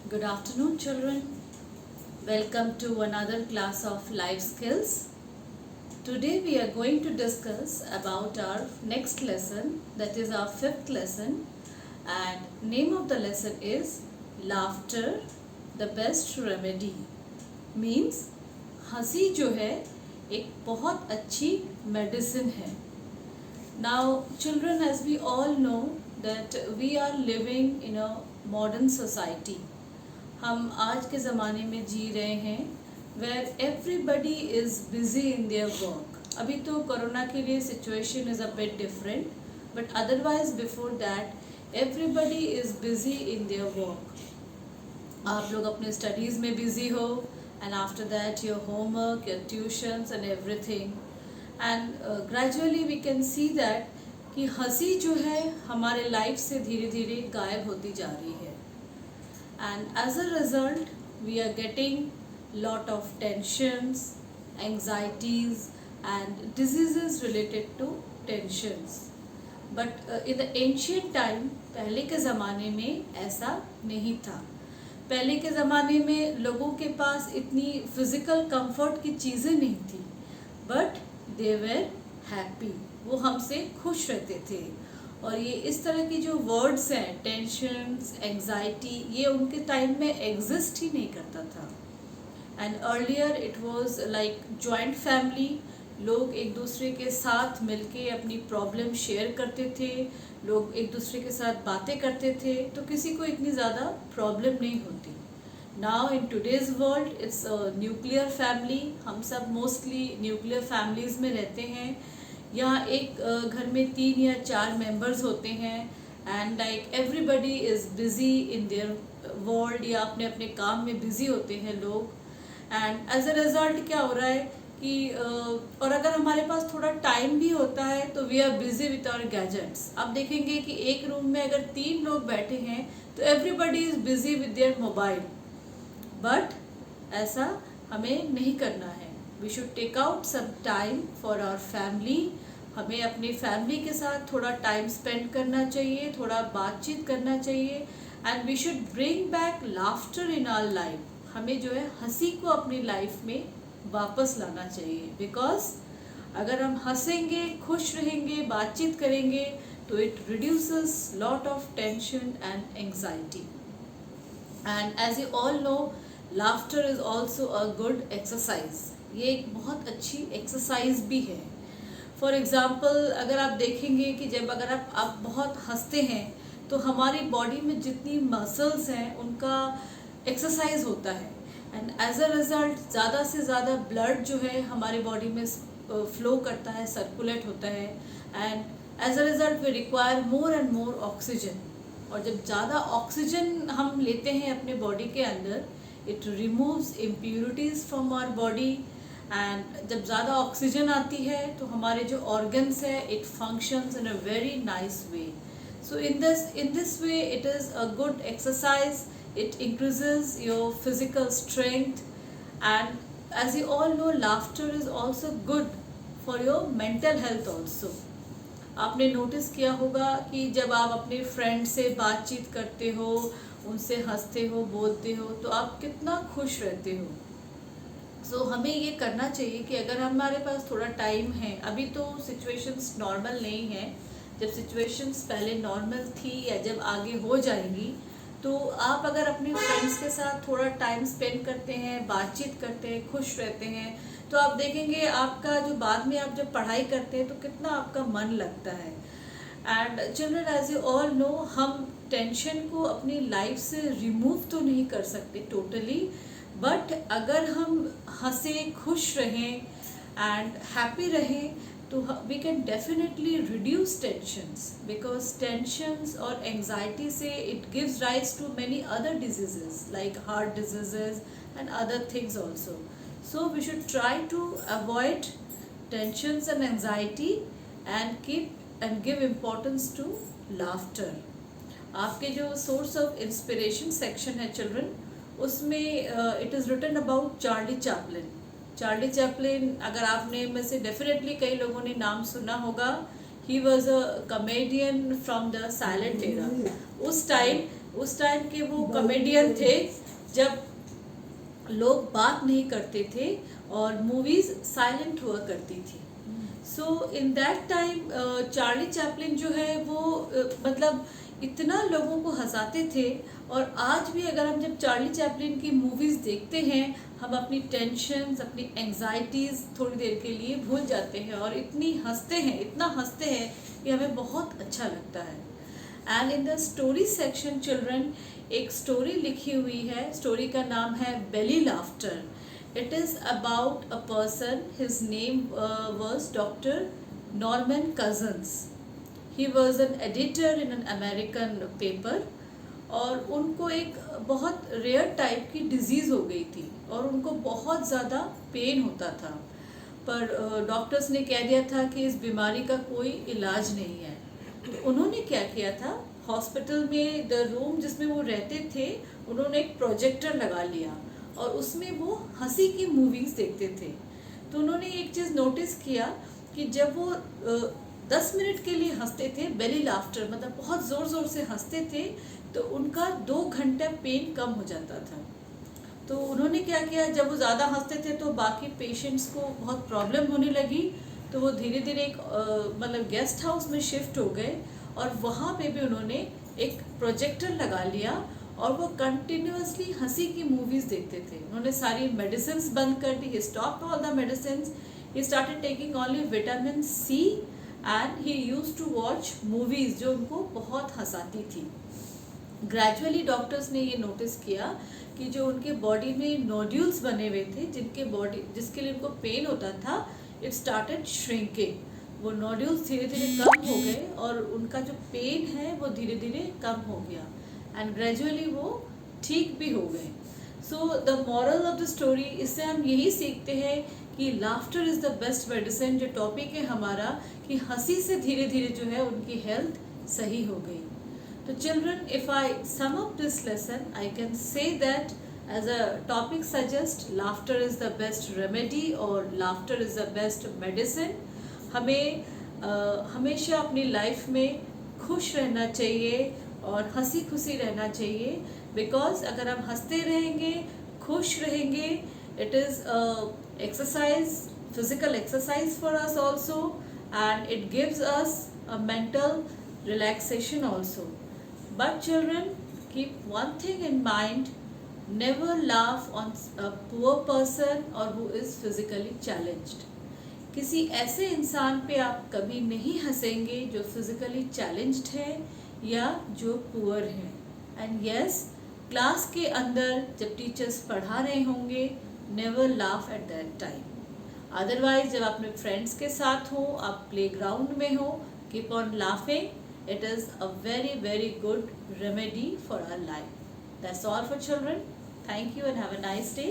Good afternoon, children. Welcome to another class of life skills. Today we are going to discuss about our next lesson, that is our fifth lesson, and name of the lesson is laughter, the best remedy. Means हंसी जो है एक बहुत अच्छी medicine है. Now, children, as we all know that we are living in a modern society. हम आज के ज़माने में जी रहे हैं where everybody is busy in their work. अभी तो कोरोना के लिए situation is a bit different, but otherwise before that everybody is busy in their work. आप लोग अपने studies में busy हो and after that your homework, your tuitions and everything. And gradually we can see that कि हंसी जो है हमारे लाइफ से धीरे धीरे गायब होती जा रही है. And as a result we are getting lot of tensions, anxieties and diseases related to tensions. But in the ancient time, पहले के ज़माने में ऐसा नहीं था. पहले के ज़माने में लोगों के पास इतनी फिज़िकल कंफर्ट की चीज़ें नहीं थी, बट दे वेर हैप्पी, वो हमसे खुश रहते थे. और ये इस तरह की जो वर्ड्स हैं, टेंशन्स, एंग्जाइटी, ये उनके टाइम में एग्जिस्ट ही नहीं करता था. And earlier it was like joint family. लोग एक दूसरे के साथ मिलके अपनी प्रॉब्लम शेयर करते थे, लोग एक दूसरे के साथ बातें करते थे, तो किसी को इतनी ज़्यादा प्रॉब्लम नहीं होती. Now in today's world it's nuclear family. हम सब मोस्टली न्यूक्लियर फैमिलीज़ में रहते हैं. यहाँ एक घर में 3 या 4 मेंबर्स होते हैं and like everybody is busy in their world, या अपने अपने काम में बिज़ी होते हैं लोग. एंड एज अ रिज़ल्ट क्या हो रहा है कि और अगर हमारे पास थोड़ा टाइम भी होता है तो we are busy with our gadgets. आप देखेंगे कि एक रूम में अगर 3 लोग बैठे हैं तो everybody is busy with their mobile. But ऐसा हमें नहीं करना है. We should take out some time for our family. हमें अपनी फैमिली के साथ थोड़ा टाइम स्पेंड करना चाहिए, थोड़ा बातचीत करना चाहिए. And we should bring back laughter in our life. हमें जो है हंसी को अपनी लाइफ में वापस लाना चाहिए. बिकॉज अगर हम हंसेंगे, खुश रहेंगे, बातचीत करेंगे तो it reduces lot of tension and anxiety. And as you all know, laughter is also a good exercise. ये एक बहुत अच्छी एक्सरसाइज भी है. फॉर एग्ज़ाम्पल अगर आप देखेंगे कि जब अगर आप बहुत हंसते हैं तो हमारी बॉडी में जितनी मसल्स हैं उनका एक्सरसाइज होता है. एंड एज अ रिज़ल्ट ज़्यादा से ज़्यादा ब्लड जो है हमारी बॉडी में फ्लो करता है, सर्कुलेट होता है. And as a result we require more and more oxygen. और जब ज़्यादा ऑक्सीजन हम लेते हैं अपने बॉडी के अंदर, it removes impurities from our body. And जब ज़्यादा ऑक्सीजन आती है तो हमारे जो ऑर्गन्स है it functions in a very nice way. So in this way it is a good exercise. It increases your physical strength, and as you all know, laughter is also good for your mental health also. आपने notice किया होगा कि जब आप अपने friend से बातचीत करते हो, उनसे हंसते हो, बोलते हो, तो आप कितना खुश रहते हो. सो हमें ये करना चाहिए कि अगर हमारे पास थोड़ा टाइम है, अभी तो सिचुएशंस नॉर्मल नहीं है, जब सिचुएशंस पहले नॉर्मल थी या जब आगे हो जाएंगी, तो आप अगर अपने फ्रेंड्स के साथ थोड़ा टाइम स्पेंड करते हैं, बातचीत करते हैं, खुश रहते हैं, तो आप देखेंगे आपका जो बाद में आप जब पढ़ाई करते हैं तो कितना आपका मन लगता है. And children, as you all know, हम टेंशन को अपनी लाइफ से रिमूव तो नहीं कर सकते टोटली, बट अगर हम हंसे, खुश रहें एंड हैप्पी रहें तो we can definitely reduce tensions, because tensions or anxiety say it gives rise to many other diseases like heart diseases and other things also. So we should try to avoid tensions and anxiety and keep and give importance to laughter. आपके जो source of inspiration section है children, उसमें it is written about Charlie Chaplin. Charlie Chaplin, अगर आपने में से definitely कई लोगों ने नाम सुना होगा. He was a comedian from the silent era. उस टाइम उस टाइम के वो कॉमेडियन थे जब लोग बात नहीं करते थे और मूवीज साइलेंट हुआ करती थी। So in that time Charlie Chaplin जो है वो मतलब इतना लोगों को हंसाते थे। और आज भी अगर हम जब चार्ली चैपलिन की मूवीज़ देखते हैं हम अपनी टेंशन्स, अपनी एंग्जाइटीज़ थोड़ी देर के लिए भूल जाते हैं और इतनी हंसते हैं, इतना हंसते हैं कि हमें बहुत अच्छा लगता है। And in the story section children, एक स्टोरी लिखी हुई है। स्टोरी का नाम है belly laughter. It is about a person, his name was Dr. Norman Cousins. He was an editor in an American paper और उनको एक बहुत रेयर टाइप की डिजीज़ हो गई थी और उनको बहुत ज़्यादा पेन होता था। पर डॉक्टर्स ने कह दिया था कि इस बीमारी का कोई इलाज नहीं है। तो उन्होंने क्या किया था, हॉस्पिटल में द रूम जिसमें वो रहते थे उन्होंने एक प्रोजेक्टर लगा लिया और उसमें वो हंसी की मूवीज़ देखते थे। तो उन्होंने एक चीज़ नोटिस किया कि जब वो 10 मिनट के लिए हंसते थे, बेली लाफ्टर मतलब बहुत ज़ोर ज़ोर से हंसते थे, तो उनका 2 घंटा पेन कम हो जाता था। तो उन्होंने क्या किया, जब वो ज़्यादा हंसते थे तो बाकी पेशेंट्स को बहुत प्रॉब्लम होने लगी। तो वो धीरे धीरे एक मतलब गेस्ट हाउस में शिफ्ट हो गए और वहाँ पे भी उन्होंने एक प्रोजेक्टर लगा लिया और वो कंटिन्यूअसली हंसी की मूवीज़ देखते थे। उन्होंने सारी मेडिसिन बंद कर दी, he stopped all the medicine, he started taking only vitamin C and he used to watch movies जो उनको बहुत हंसाती थी। ग्रेजुअली डॉक्टर्स ने ये नोटिस किया कि जो उनके बॉडी में नोड्यूल्स बने हुए थे, जिसके लिए उनको पेन होता था, इट स्टार्टेड श्रिंकिंग। वो नोड्यूल्स धीरे धीरे कम हो गए और उनका जो पेन है वो धीरे धीरे कम हो गया एंड ग्रेजुअली वो ठीक भी हो गए। So the moral of the story, इससे हम यही सीखते हैं कि laughter is the best medicine. जो टॉपिक है हमारा कि हंसी से धीरे धीरे जो है उनकी हेल्थ सही हो गई। तो children, if I sum up this lesson, I can say that as a topic suggest, laughter is the best remedy or laughter is the best medicine. हमें हमेशा अपनी लाइफ में खुश रहना चाहिए और हंसी खुशी रहना चाहिए, बिकॉज अगर हम हंसते रहेंगे, खुश रहेंगे, it is exercise, physical exercise for us also and it gives us a mental relaxation also. But children, keep one thing in mind, never laugh on a poor person or who is physically challenged. किसी ऐसे इंसान पे आप कभी नहीं हंसेंगे जो physically challenged है या जो पुअर है। एंड यस, क्लास के अंदर जब टीचर्स पढ़ा रहे होंगे, never laugh at that time. Otherwise जब अपने फ्रेंड्स के साथ हो, आप प्लेग्राउंड में हो, keep on laughing. It is a very, very good remedy for our life. That's all for children. Thank you and have a nice day.